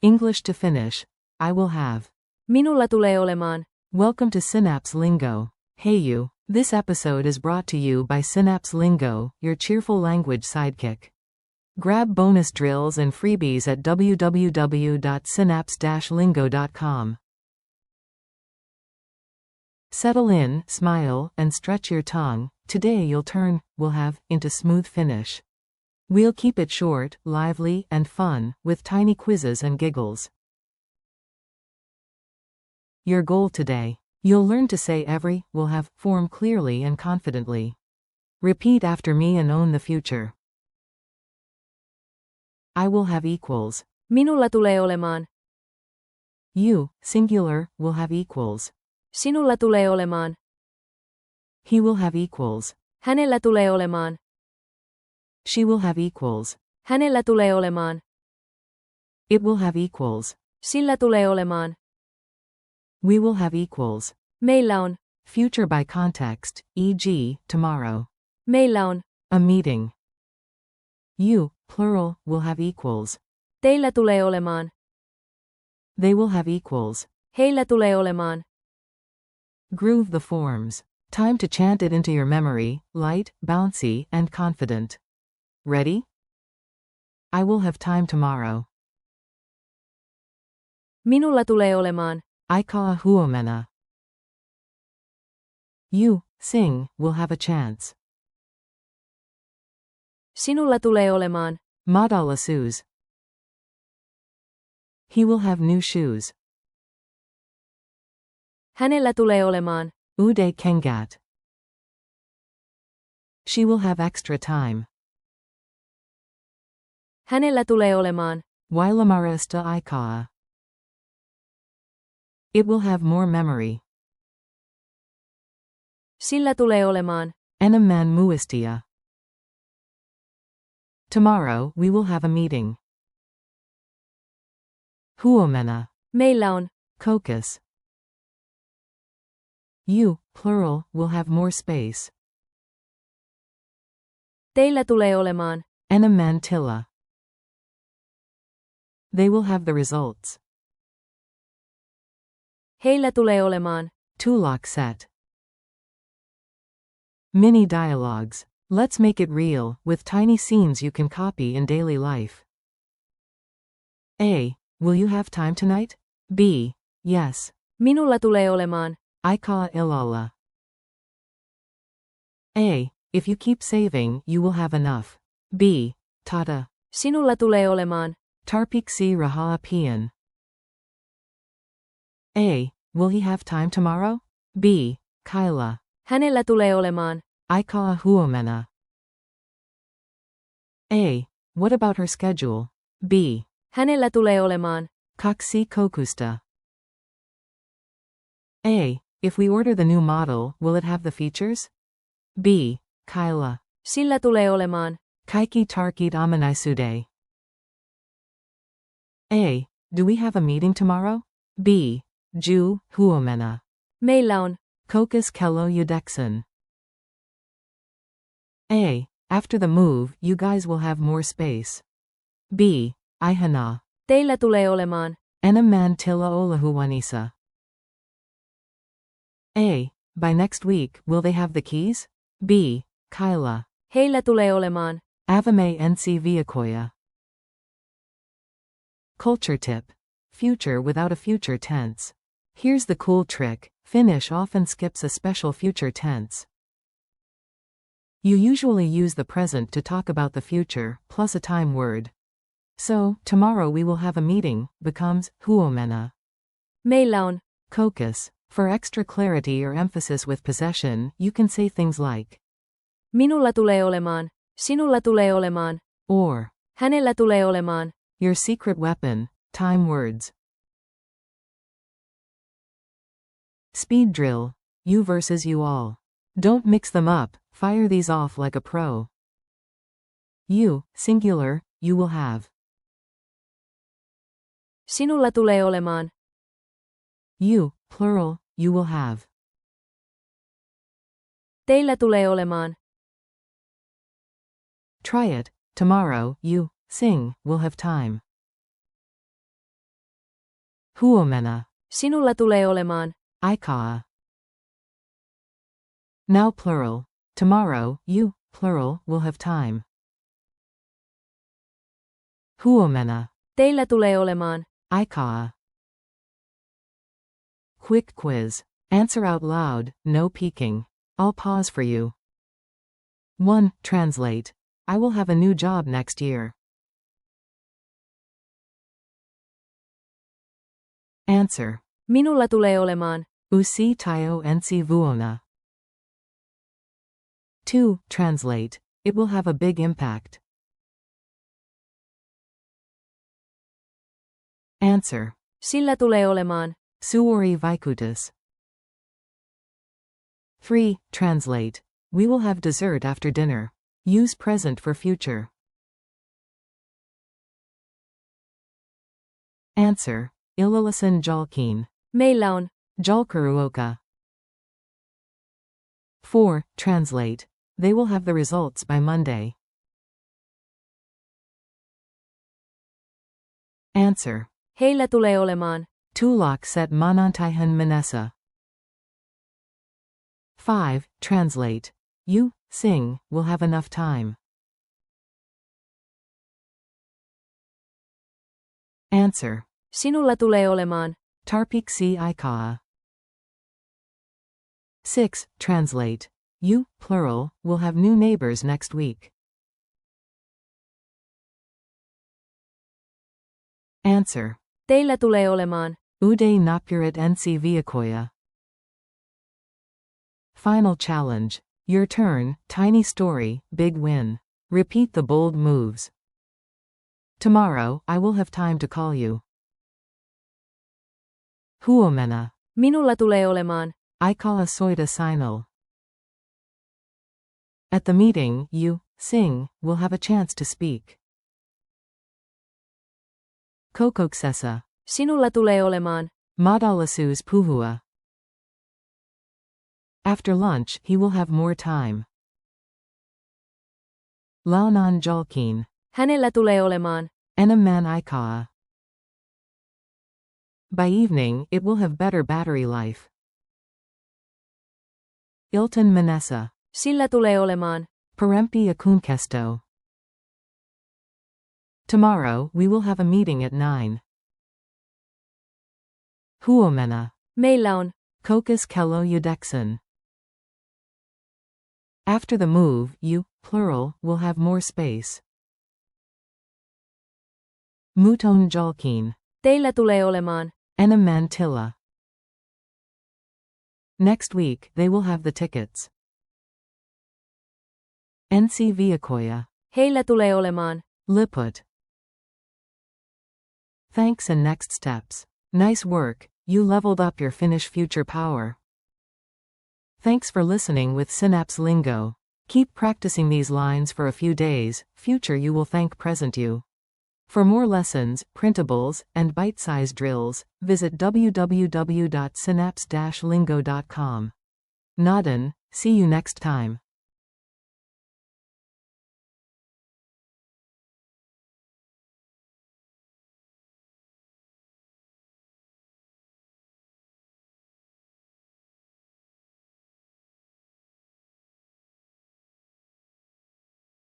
English to finish. I will have. Minulla tulee olemaan. Welcome to Synapse Lingo. Hey you. This episode is brought to you by Synapse Lingo, your cheerful language sidekick. Grab bonus drills and freebies at www.synapse-lingo.com. Settle in, smile, and stretch your tongue. Today we'll have, into smooth finish. We'll keep it short, lively, and fun, with tiny quizzes and giggles. Your goal today. You'll learn to say every, will have, form clearly and confidently. Repeat after me and own the future. I will have equals. Minulla tulee olemaan. You, singular, will have equals. Sinulla tulee olemaan. He will have equals. Hänellä tulee olemaan. She will have equals. Hänellä tulee olemaan. It will have equals. Sillä tulee olemaan. We will have equals. Meillä on. Future by context, e.g., tomorrow. Meillä on. A meeting. You, plural, will have equals. Teillä tulee olemaan. They will have equals. Heillä tulee olemaan. Groove the forms. Time to chant it into your memory, light, bouncy, and confident. Ready? I will have time tomorrow. Minulla tulee olemaan. Ch.10. You, sing, will have a chance. Sinulla tulee olemaan. Madalasuz. He will have new shoes. Hänellä tulee olemaan. Ude kengat. She will have extra time. Hänellä tulee olemaan. Wailamaresta ikaa. It will have more memory. Sillä tulee olemaan. Enemmän muistia. Tomorrow we will have a meeting. Huomenna. Meillä on. Cocos. You, plural, will have more space. Teillä tulee olemaan. Enemmän tila. They will have the results. Heillä tulee olemaan. Tulakset. Mini dialogues. Let's make it real, with tiny scenes you can copy in daily life. A. Will you have time tonight? B. Yes. Minulla tulee olemaan. Ika ilalla. A. If you keep saving, you will have enough. B. Tata. Sinulla tulee olemaan. Tarpiksi rahaa pian. A. Will he have time tomorrow? B. Kyla. Hänellä tulee olemaan. Ika huomenna. A. What about her schedule? B. Hänellä tulee olemaan. Kaksi kokusta. A. If we order the new model, will it have the features? B. Kyla. Sillä tulee olemaan. Kaikki tarkit amanaisude. A. Do we have a meeting tomorrow? B. Ju huomenna. Meillä on. Kokos kello yudeksen. A. After the move, you guys will have more space. B. Ihana. Teillä tulee olemaan. Enemmän tila olahuwanisa. A. By next week, will they have the keys? B. Kyla. Heillä tulee olemaan. Avame nc viakoya. Culture tip. Future without a future tense. Here's the cool trick. Finnish often skips a special future tense. You usually use the present to talk about the future, plus a time word. So, tomorrow we will have a meeting, becomes huomenna. Meillä on. Kokos. For extra clarity or emphasis with possession, you can say things like Minulla tulee olemaan. Sinulla tulee olemaan. or Hänellä tulee olemaan. your secret weapon, time words. Speed drill. You versus you all. Don't mix them up, fire these off like a pro. You, singular, you will have. Sinulla tulee olemaan. You, plural, you will have. Teillä tulee olemaan. Try it. Tomorrow, you, sing, will have time. Huomenna. Sinulla tulee olemaan. Ch.10. Now plural. Tomorrow, you, plural, will have time. Huomenna. Teillä tulee olemaan. Ch.10. Quick quiz. Answer out loud, no peeking. I'll pause for you. 1. Translate. I will have a new job next year. Answer. Minulla tulee olemaan. Usi tayo ensi vuonna. 2. Translate. It will have a big impact. Answer. Sillä tulee olemaan. Suuri vaikutus. 3. Translate. We will have dessert after dinner. Use present for future. Answer. Illalasan Ch.10. Meillä on. Jalkaruoka. 4. Translate. They will have the results by Monday. Answer. Heillä tulee olemaan. Tulakset manantihan manessa. 5. Translate. You, sing, will have enough time. Answer. Sinulla tulee olemaan. Tarpiksi aikaa. 6. Translate. You, plural, will have new neighbors next week. Answer. Teillä tulee olemaan. Ude napurit ensi viikkoja. Final challenge. Your turn, tiny story, big win. Repeat the bold moves. Tomorrow, I will have time to call you. Huomenna. Minulla tulee olemaan. Aikala soida sinal. At the meeting, you, sing, will have a chance to speak. Kokoksessa. Sinulla tulee olemaan. Madalasus puhua. After lunch, he will have more time. Launan Ch.10. Hänellä tulee olemaan. Enemmän aikaa. By evening, it will have better battery life. Ilton Manessa. Sillä tulee olemaan. Parempi akunkesto. Tomorrow, we will have a meeting at 9. Huomenna. Meillä on. Kokas kello yudeksan. After the move, you, plural, will have more space. Muton Ch.10. Teillä tulee olemaan. Enemmän tila. Next week, they will have the tickets. Ensi viikkoja. Heillä tulee olemaan. Liput. Thanks and next steps. Nice work, you leveled up your Finnish future power. Thanks for listening with Synapse Lingo. Keep practicing these lines for a few days, future you will thank present you. For more lessons, printables, and bite-sized drills, visit www.synapse-lingo.com. Naden, see you next time.